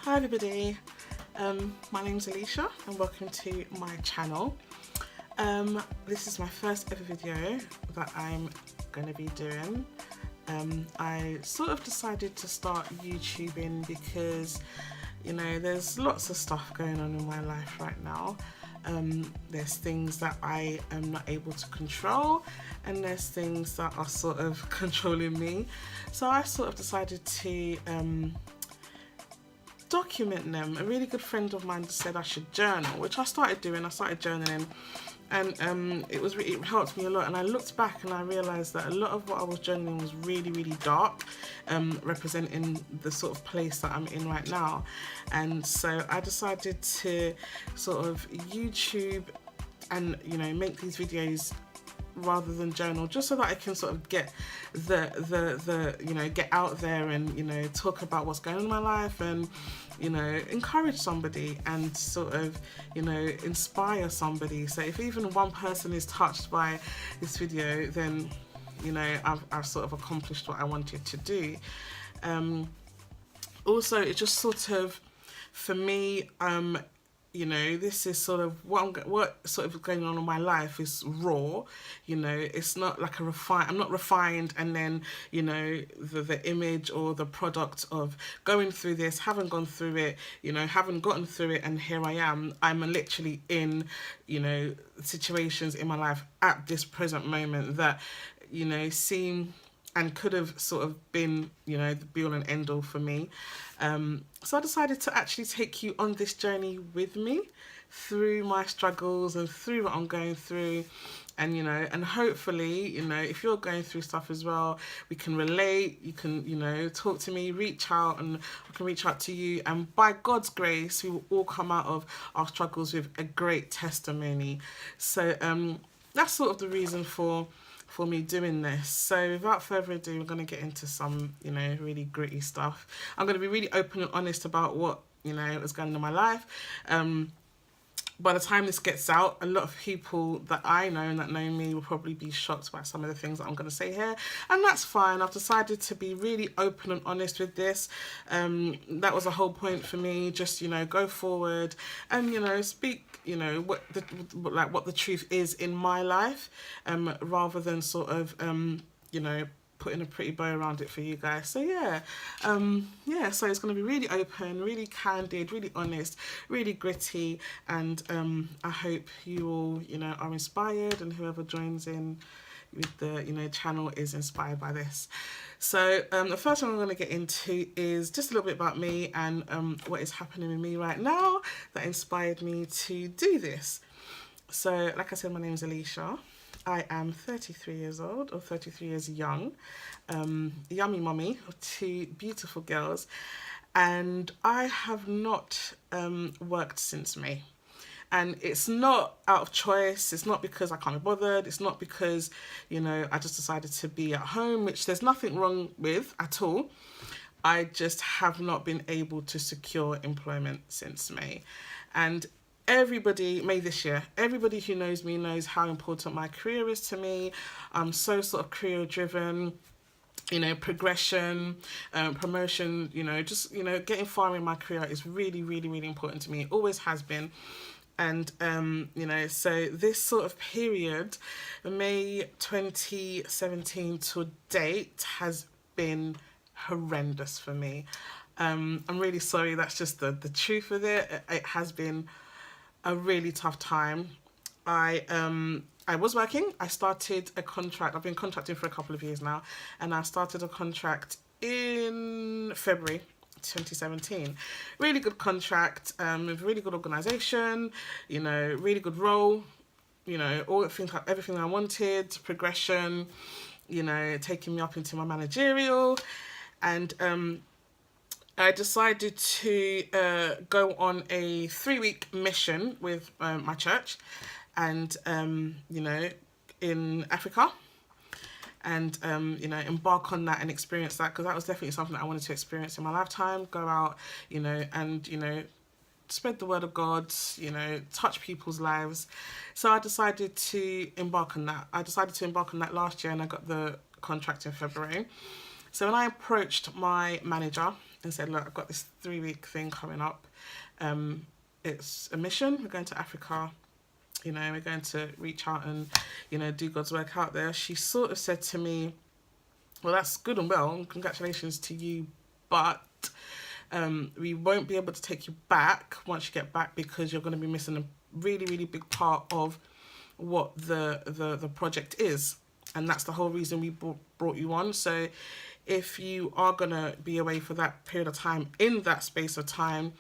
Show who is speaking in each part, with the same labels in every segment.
Speaker 1: Hi everybody, my name's Alicia and welcome to my channel. This is my first ever video that I'm going to be doing. I sort of decided to start YouTubing because, you know, there's lots of stuff going on in my life right now. There's things that I am not able to control and there's things that are sort of controlling me. So I sort of decided to document them. A really good friend of mine said I should journal, which I started doing. I started journaling and it helped me a lot, and I looked back and I realized that a lot of what I was journaling was really dark, representing the sort of place that I'm in right now. And so I decided to sort of YouTube and, you know, make these videos rather than journal, just so that I can sort of get the you know, get out there and, you know, talk about what's going on in my life and, you know, encourage somebody and sort of, you know, inspire somebody. So if even one person is touched by this video, then, you know, I've sort of accomplished what I wanted to do. Also, it just sort of, for me, you know, this is sort of what sort of going on in my life is raw. You know, it's not like I'm not refined and then, you know, the image or the product of going through this, haven't gone through it, you know, haven't gotten through it, and here I am. I'm literally in, you know, situations in my life at this present moment that, you know, seem and could have sort of been, you know, the be-all and end-all for me. So I decided to actually take you on this journey with me through my struggles and through what I'm going through. And, you know, and hopefully, you know, if you're going through stuff as well, we can relate, you can, you know, talk to me, reach out, and I can reach out to you. And by God's grace, we will all come out of our struggles with a great testimony. So that's sort of the reason for me doing this. So without further ado, we're going to get into some, you know, really gritty stuff. I'm going to be really open and honest about what, you know, is going on in my life. By the time this gets out, a lot of people that I know and that know me will probably be shocked by some of the things that I'm going to say here, and that's fine. I've decided to be really open and honest with this. That was the whole point for me, just, you know, go forward and, you know, speak, you know, what the truth is in my life, rather than sort of, you know, putting a pretty bow around it for you guys. So yeah, so it's going to be really open, really candid, really honest, really gritty, and I hope you all, you know, are inspired, and whoever joins in with the, you know, channel is inspired by this. So the first one I'm going to get into is just a little bit about me and what is happening with me right now that inspired me to do this. So like I said, my name is Alicia. I am 33 years old, or 33 years young, yummy mummy of two beautiful girls, and I have not worked since May. And it's not out of choice, it's not because I can't be bothered, it's not because, you know, I just decided to be at home, which there's nothing wrong with at all. I just have not been able to secure employment since May. And everybody, May this year, everybody who knows me knows how important my career is to me. I'm so sort of career driven, you know, progression, promotion, you know, just, you know, getting far in my career is really important to me. It always has been. And, you know, so this sort of period, May 2017 to date, has been horrendous for me. I'm really sorry, that's just the truth of it. It has been a really tough time. I was working. I started a contract. I've been contracting for a couple of years now, and I started a contract in February 2017. Really good contract, with really good organisation, you know, really good role, you know, everything I wanted, progression, you know, taking me up into my managerial, and I decided to go on a 3-week mission with my church, and you know, in Africa, and you know, embark on that and experience that, because that was definitely something that I wanted to experience in my lifetime. Go out, you know, and, you know, spread the word of God, you know, touch people's lives. So I decided to embark on that. I decided to embark on that last year, and I got the contract in February. So when I approached my manager and said, look, I've got this 3-week thing coming up. It's a mission. We're going to Africa. You know, we're going to reach out and, you know, do God's work out there. She sort of said to me, well, that's good and well. Congratulations to you. But we won't be able to take you back once you get back, because you're going to be missing a really, really big part of what the project is. And that's the whole reason we brought you on. So if you are going to be away for that period of time, in that space of time,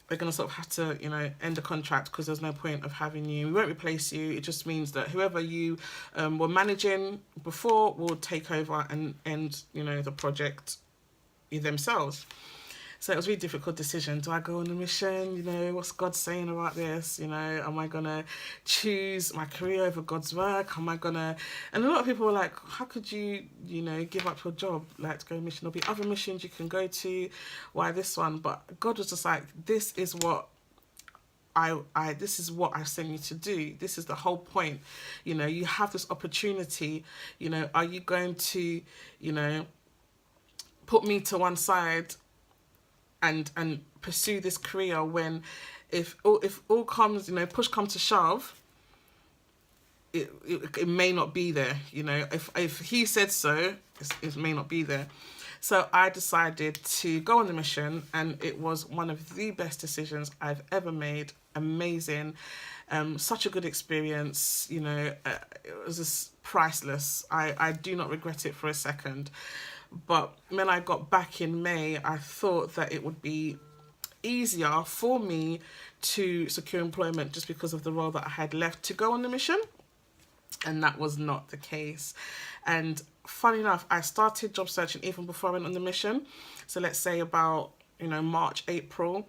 Speaker 1: we're going to sort of have to, you know, end the contract, because there's no point of having you. We won't replace you. It just means that whoever you were managing before will take over and end, you know, the project themselves. So it was a really difficult decision. Do I go on a mission? You know, what's God saying about this? You know, am I going to choose my career over God's work? Am I going to... And a lot of people were like, how could you, you know, give up your job, like, to go on a mission? There'll be other missions you can go to. Why this one? But God was just like, this is what this is what I've sent you to do. This is the whole point. You know, you have this opportunity. You know, are you going to, you know, put me to one side and pursue this career when if all comes, you know, push comes to shove, it may not be there, you know. If he said so, it may not be there. So I decided to go on the mission, and it was one of the best decisions I've ever made. Amazing. Such a good experience, you know. It was just priceless. I do not regret it for a second. But when I got back in May, I thought that it would be easier for me to secure employment just because of the role that I had left to go on the mission. And that was not the case. And funny enough, I started job searching even before I went on the mission. So let's say about, you know, March, April.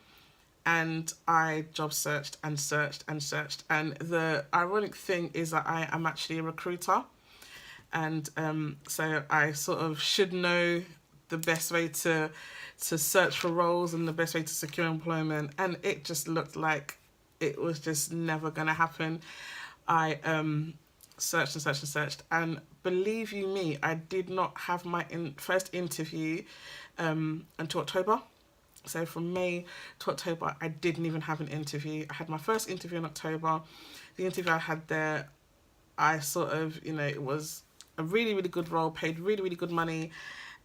Speaker 1: And I job searched and searched and searched. And the ironic thing is that I am actually a recruiter. And so I sort of should know the best way to search for roles and the best way to secure employment. And it just looked like it was just never going to happen. I searched and searched and searched. And believe you me, I did not have my first interview until October. So from May to October, I didn't even have an interview. I had my first interview in October. The interview I had there, I sort of, you know, it was a really, really good role, paid really, really good money,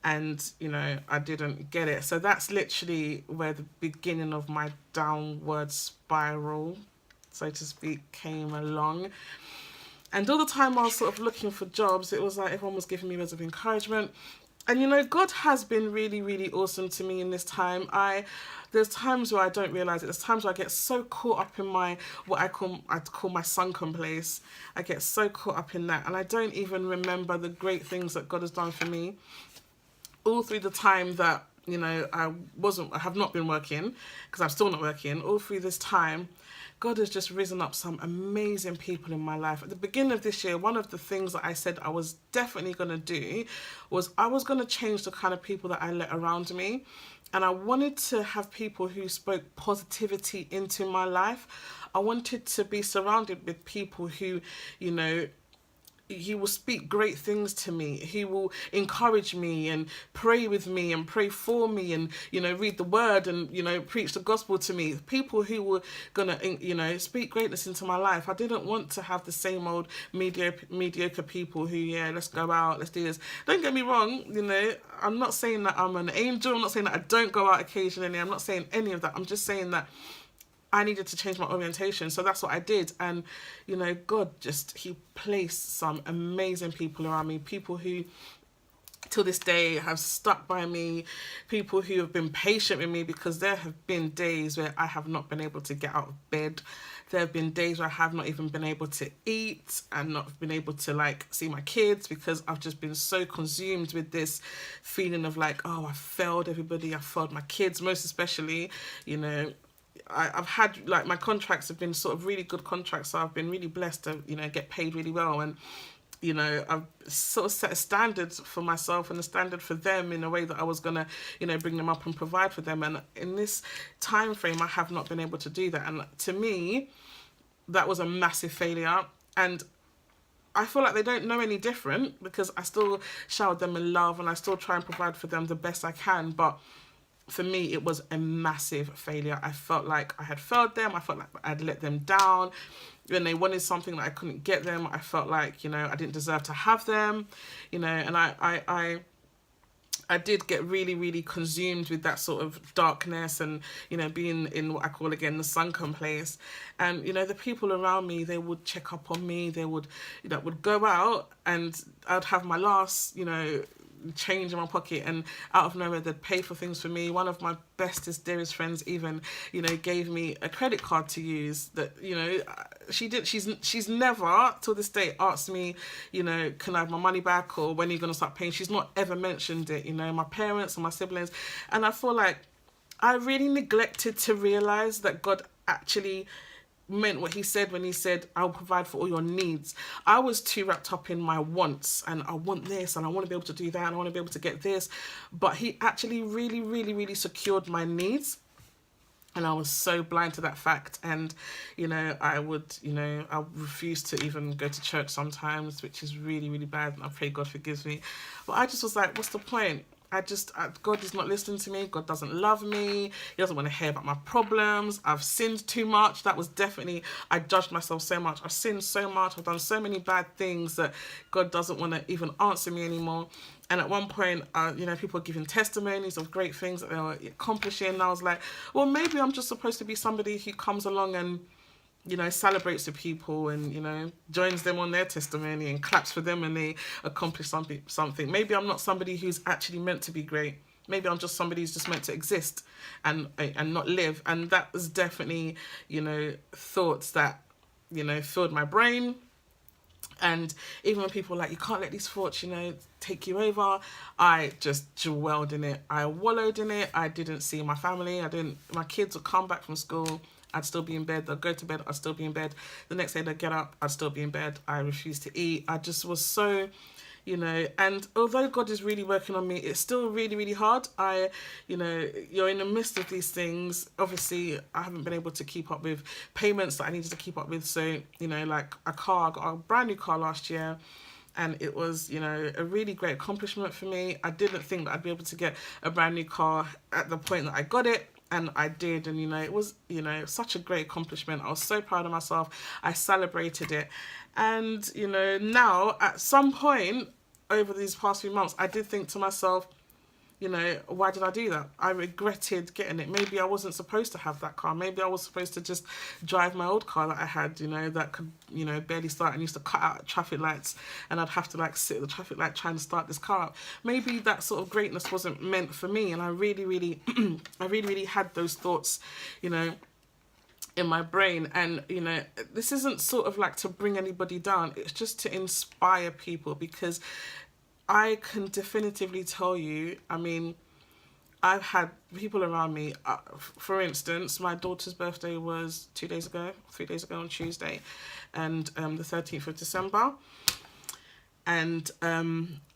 Speaker 1: and, you know, I didn't get it. So that's literally where the beginning of my downward spiral, so to speak, came along. And all the time I was sort of looking for jobs, it was like everyone was giving me words of encouragement. And, you know, God has been really, really awesome to me in this time. There's times where I don't realise it. There's times where I get so caught up in my, what I call my sunken place. I get so caught up in that. And I don't even remember the great things that God has done for me. All through the time that, you know, I have not been working, because I'm still not working, all through this time, God has just risen up some amazing people in my life. At the beginning of this year, one of the things that I said I was definitely going to do was I was going to change the kind of people that I let around me. And I wanted to have people who spoke positivity into my life. I wanted to be surrounded with people who, you know, he will speak great things to me. He will encourage me and pray with me and pray for me and, you know, read the word and, you know, preach the gospel to me. People who were going to, you know, speak greatness into my life. I didn't want to have the same old mediocre people who, yeah, let's go out, let's do this. Don't get me wrong, you know, I'm not saying that I'm an angel. I'm not saying that I don't go out occasionally. I'm not saying any of that. I'm just saying that I needed to change my orientation. So that's what I did. And, you know, God just, he placed some amazing people around me, people who till this day have stuck by me, people who have been patient with me, because there have been days where I have not been able to get out of bed. There have been days where I have not even been able to eat and not been able to, like, see my kids, because I've just been so consumed with this feeling of like, oh, I failed everybody. I failed my kids, most especially, you know. I've had, like, my contracts have been sort of really good contracts, so I've been really blessed to, you know, get paid really well. And, you know, I've sort of set a standard for myself and a standard for them in a way that I was going to, you know, bring them up and provide for them. And in this time frame, I have not been able to do that. And to me, that was a massive failure. And I feel like they don't know any different, because I still showered them in love and I still try and provide for them the best I can. But for me, it was a massive failure. I felt like I had failed them. I felt like I'd let them down. When they wanted something that I couldn't get them, I felt like, you know, I didn't deserve to have them, you know, and I did get really, really consumed with that sort of darkness and, you know, being in what I call, again, the sunken place. And, you know, the people around me, they would check up on me. They would, you know, would go out and I'd have my last, you know, change in my pocket, and out of nowhere they'd pay for things for me. One of my bestest, dearest friends even, you know, gave me a credit card to use that, you know, she's never till this day asked me, you know, can I have my money back, or when are you going to start paying? She's not ever mentioned it, you know, my parents and my siblings. And I feel like I really neglected to realize that God actually meant what he said when he said, I'll provide for all your needs. I was too wrapped up in my wants, and I want this, and I want to be able to do that, and I want to be able to get this. But he actually really, really, really secured my needs. And I was so blind to that fact. And, you know, I refuse to even go to church sometimes, which is really, really bad. And I pray God forgives me. But I just was like, what's the point? God is not listening to me. God doesn't love me. He doesn't want to hear about my problems. I've sinned too much. That was definitely, I judged myself so much. I've sinned so much. I've done so many bad things that God doesn't want to even answer me anymore. And at one point, you know, people were giving testimonies of great things that they were accomplishing. And I was like, well, maybe I'm just supposed to be somebody who comes along and, you know, celebrates the people and, you know, joins them on their testimony and claps for them when they accomplish something. Maybe I'm not somebody who's actually meant to be great. Maybe I'm just somebody who's just meant to exist and not live. And that was definitely, you know, thoughts that, you know, filled my brain. And even when people were like, you can't let these thoughts, you know, take you over, I just dwelled in it. I wallowed in it. I didn't see my family. My kids would come back from school, I'd still be in bed. They'd go to bed, I'd still be in bed. The next day they'd get up, I'd still be in bed. I refused to eat. I just was so, you know, and although God is really working on me, it's still really, really hard. You know, you're in the midst of these things. Obviously, I haven't been able to keep up with payments that I needed to keep up with. So, you know, like I got a brand new car last year. And it was, you know, a really great accomplishment for me. I didn't think that I'd be able to get a brand new car at the point that I got it. And I did, and, you know, it was, you know, such a great accomplishment. I was so proud of myself. I celebrated it. And, you know, now at some point over these past few months, I did think to myself, you know, why did I do that? I regretted getting it. Maybe I wasn't supposed to have that car. Maybe I was supposed to just drive my old car that I had, you know, that could, you know, barely start and used to cut out traffic lights, and I'd have to like sit at the traffic light trying to start this car up. Maybe that sort of greatness wasn't meant for me. And I really, really, I really, really had those thoughts, you know, in my brain. And, you know, this isn't sort of like to bring anybody down. It's just to inspire people, because I can definitively tell you, I mean, I've had people around me, for instance, my daughter's birthday was 3 days ago on Tuesday, and the 13th of December. And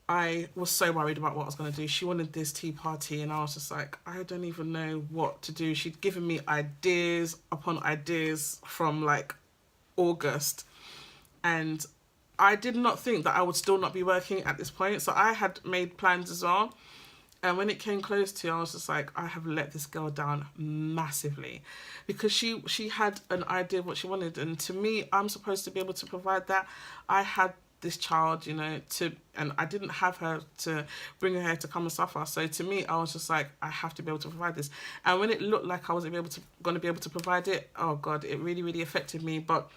Speaker 1: I was so worried about what I was going to do. She wanted this tea party, and I was just like, I don't even know what to do. She'd given me ideas upon ideas from like August, and I did not think that I would still not be working at this point. So I had made plans as well. And when it came close to, I was just like, I have let this girl down massively, because she had an idea of what she wanted. And to me, I'm supposed to be able to provide that. I had this child, you know, and I didn't have her to bring her here to come and suffer. So to me, I was just like, I have to be able to provide this. And when it looked like I wasn't going to be able to provide it, oh God, it really, really affected me. But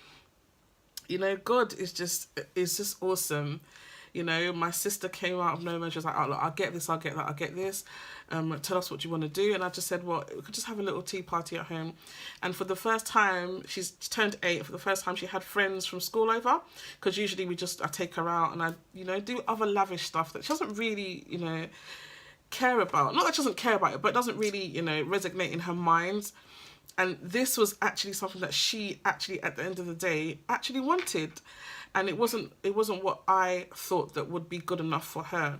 Speaker 1: you know, God is just awesome. You know, my sister came out of nowhere. She was like, oh, look, I'll get this, I'll get that, I'll get this. Tell us what you want to do. And I just said, well, we could just have a little tea party at home. And for the first time, she's turned 8. For the first time, she had friends from school over. Because usually I take her out and I, you know, do other lavish stuff that she doesn't really, you know, care about. Not that she doesn't care about it, but it doesn't really, you know, resonate in her mind. And this was actually something that she actually, at the end of the day, actually wanted. And it wasn't what I thought that would be good enough for her.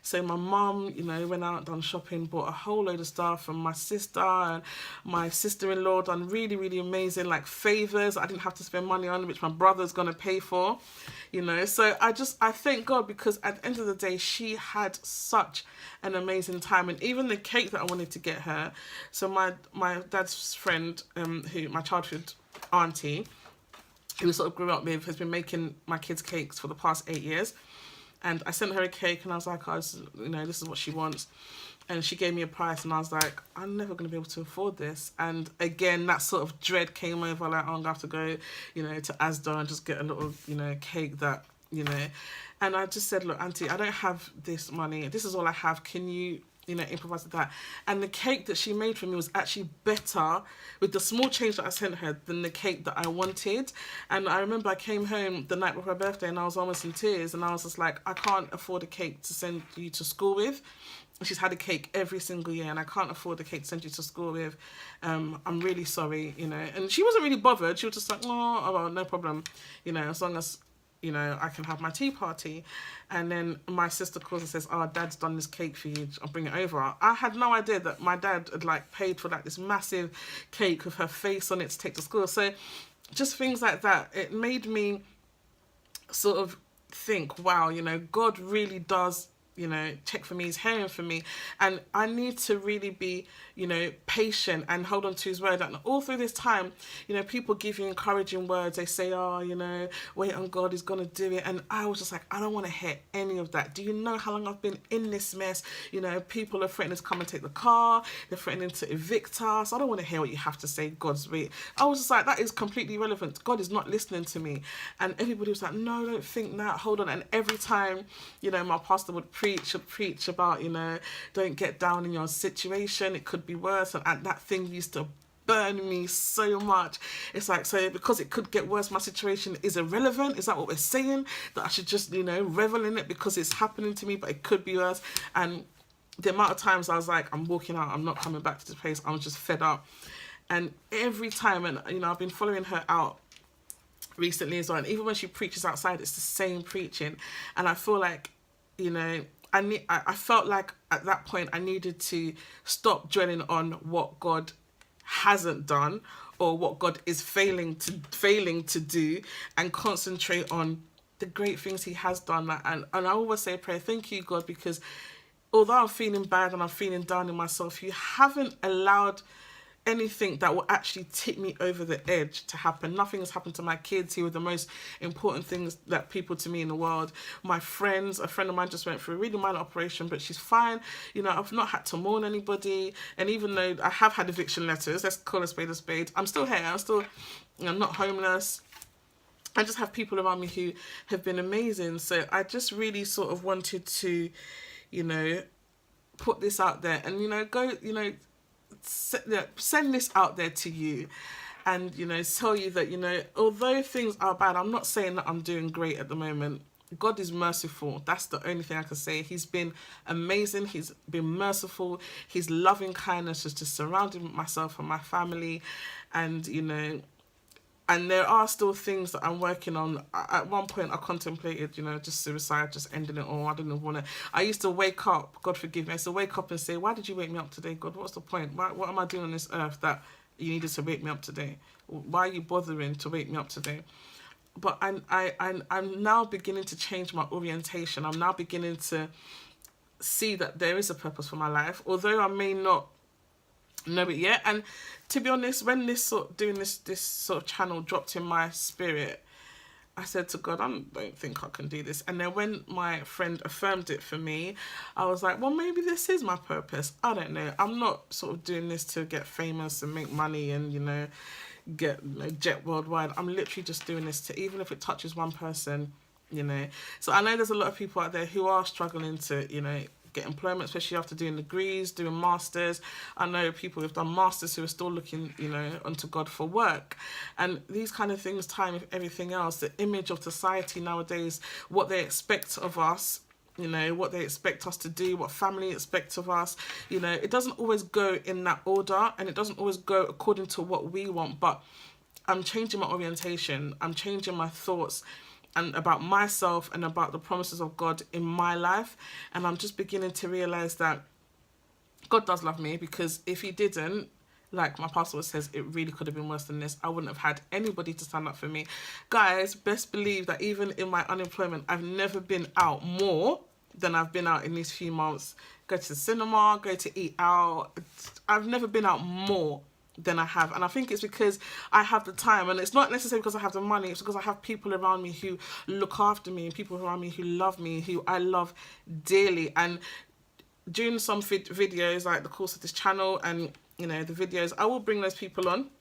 Speaker 1: So my mum, you know, went out, done shopping, bought a whole load of stuff, and my sister and my sister-in-law done really, really amazing, like, favours I didn't have to spend money on, which my brother's going to pay for, you know. So I thank God, because at the end of the day, she had such an amazing time. And even the cake that I wanted to get her, so my dad's friend, who, my childhood auntie, who we sort of grew up with, has been making my kids cakes for the past 8 years. And I sent her a cake, and I was like, you know, this is what she wants. And she gave me a price, and I was like, I'm never going to be able to afford this. And again, that sort of dread came over, like, oh, I'm going to have to go, you know, to Asda and just get a little, you know, cake that, you know. And I just said, look, Auntie, I don't have this money. This is all I have. Can you, you know, improvise with that? And the cake that she made for me was actually better with the small change that I sent her than the cake that I wanted. And I remember I came home the night before her birthday, and I was almost in tears, and I was just like, I can't afford a cake to send you to school with. She's had a cake every single year, and I can't afford the cake to send you to school with. I'm really sorry, you know. And she wasn't really bothered. She was just like, oh, well, no problem, you know, as long as, you know, I can have my tea party. And then my sister calls and says, oh, Dad's done this cake for you, I'll bring it over. I had no idea that my dad had, like, paid for, like, this massive cake with her face on it to take to school. So just things like that, it made me sort of think, wow, you know, God really does, you know, check for me, he's hearing for me, and I need to really be, you know, patient and hold on to his word. And all through this time, you know, people give you encouraging words. They say, oh, you know, wait on God, he's gonna do it. And I was just like, I don't want to hear any of that. Do you know how long I've been in this mess? You know, people are threatening to come and take the car, they're threatening to evict us. I don't want to hear what you have to say, God's way. I was just like, that is completely irrelevant. God is not listening to me. And everybody was like, no, don't think that, hold on. And every time, you know, my pastor would preach about, you know, don't get down in your situation, it could be worse. And that thing used to burn me so much. It's like, so because it could get worse, my situation is irrelevant? Is that what we're saying? That I should just, you know, revel in it because it's happening to me, but it could be worse? And the amount of times I was like, I'm walking out, I'm not coming back to this place, I was just fed up. And every time, and, you know, I've been following her out recently as well, and even when she preaches outside, it's the same preaching. And I feel like, you know, I felt like at that point I needed to stop dwelling on what God hasn't done or what God is failing to do, and concentrate on the great things he has done. And I always say a prayer, thank you, God, because although I'm feeling bad and I'm feeling down in myself, you haven't allowed anything that will actually tip me over the edge to happen. Nothing has happened to my kids, who are the most important things that people to me in the world. My friends, a friend of mine just went through a really minor operation, but she's fine. You know, I've not had to mourn anybody. And even though I have had eviction letters, let's call a spade, I'm still here. I'm still, you know, not homeless. I just have people around me who have been amazing. So I just really sort of wanted to, you know, put this out there and, you know, go, you know, send this out there to you, and, you know, tell you that, you know, although things are bad, I'm not saying that I'm doing great at the moment. God is merciful. That's the only thing I can say. He's been amazing. He's been merciful. His loving kindness has just surrounded myself and my family. And, you know, and there are still things that I'm working on. At one point I contemplated, you know, just suicide, just ending it all. I didn't want to. I used to wake up, God forgive me, I used to wake up and say, why did you wake me up today, God? What's the point? What am I doing on this earth that you needed to wake me up today? Why are you bothering to wake me up today? But I'm now beginning to change my orientation. I'm now beginning to see that there is a purpose for my life, although I may not know it yet. And to be honest, when this sort of channel dropped in my spirit, I said to God, I don't think I can do this. And then when my friend affirmed it for me, I was like, well, maybe this is my purpose. I don't know. I'm not sort of doing this to get famous and make money and, you know, get, you know, jet worldwide. I'm literally just doing this to, even if it touches one person, you know. So I know there's a lot of people out there who are struggling to, you know, get employment, especially after doing degrees, doing masters. I know people who've done masters who are still looking, you know, unto God for work. And these kind of things, time with everything else, the image of society nowadays, what they expect of us, you know, what they expect us to do, what family expects of us, you know, it doesn't always go in that order, and it doesn't always go according to what we want. But I'm changing my orientation, I'm changing my thoughts, and about myself and about the promises of God in my life. And I'm just beginning to realize that God does love me, because if he didn't, like my pastor says, it really could have been worse than this. I wouldn't have had anybody to stand up for me. Guys, best believe that even in my unemployment, I've never been out more than I've been out in these few months. Go to the cinema, go to eat out. I've never been out more than I have. And I think it's because I have the time, and it's not necessarily because I have the money. It's because I have people around me who look after me, and people around me who love me, who I love dearly. And during some videos, like the course of this channel and, you know, the videos, I will bring those people on,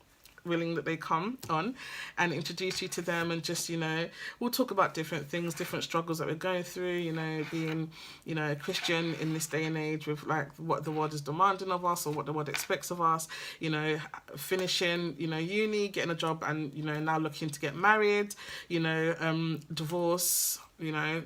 Speaker 1: willing that they come on, and introduce you to them, and just, you know, we'll talk about different things, different struggles that we're going through, you know, being, you know, a Christian in this day and age, with like what the world is demanding of us, or what the world expects of us, you know, finishing, you know, uni, getting a job, and, you know, now looking to get married, you know, divorce, you know,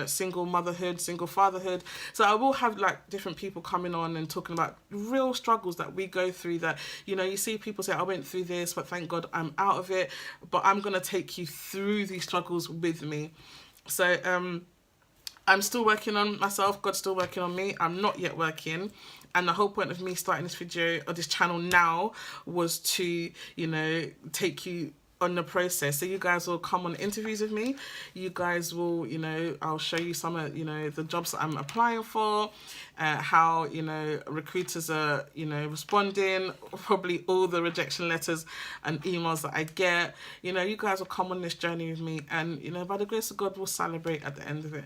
Speaker 1: single motherhood, single fatherhood. So I will have like different people coming on and talking about real struggles that we go through, that, you know, you see people say, I went through this, but thank God I'm out of it. But I'm going to take you through these struggles with me. So I'm still working on myself. God's still working on me. I'm not yet working. And the whole point of me starting this video, or this channel now, was to, you know, take you on the process. So you guys will come on interviews with me. You guys will, you know, I'll show you some of, you know, the jobs that I'm applying for, how, you know, recruiters are, you know, responding, probably all the rejection letters and emails that I get. You know, you guys will come on this journey with me, and, you know, by the grace of God, we'll celebrate at the end of it.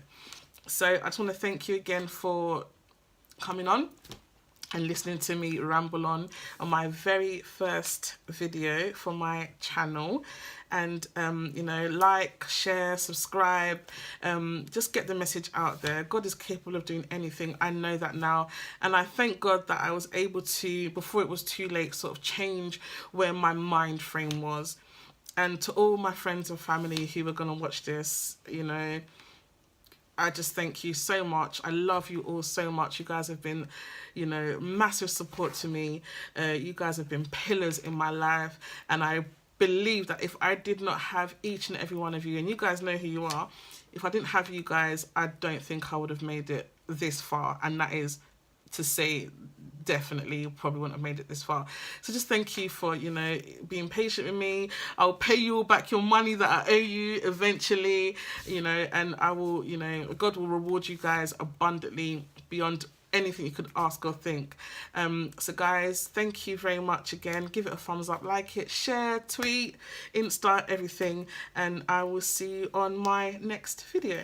Speaker 1: So I just want to thank you again for coming on and listening to me ramble on my very first video for my channel. And you know, like, share, subscribe, just get the message out there. God is capable of doing anything. I know that now, and I thank God that I was able to, before it was too late, sort of change where my mind frame was. And to all my friends and family who are going to watch this, you know, I just thank you so much. I love you all so much. You guys have been, you know, massive support to me. You guys have been pillars in my life. And I believe that if I did not have each and every one of you, and you guys know who you are, if I didn't have you guys, I don't think I would have made it this far. And that is to say, definitely you probably wouldn't have made it this far. So just thank you for, you know, being patient with me. I'll pay you all back your money that I owe you eventually, you know, and I will, you know, God will reward you guys abundantly beyond anything you could ask or think. So guys, thank you very much again. Give it a thumbs up, like it, share, tweet, Insta, everything, and I will see you on my next video.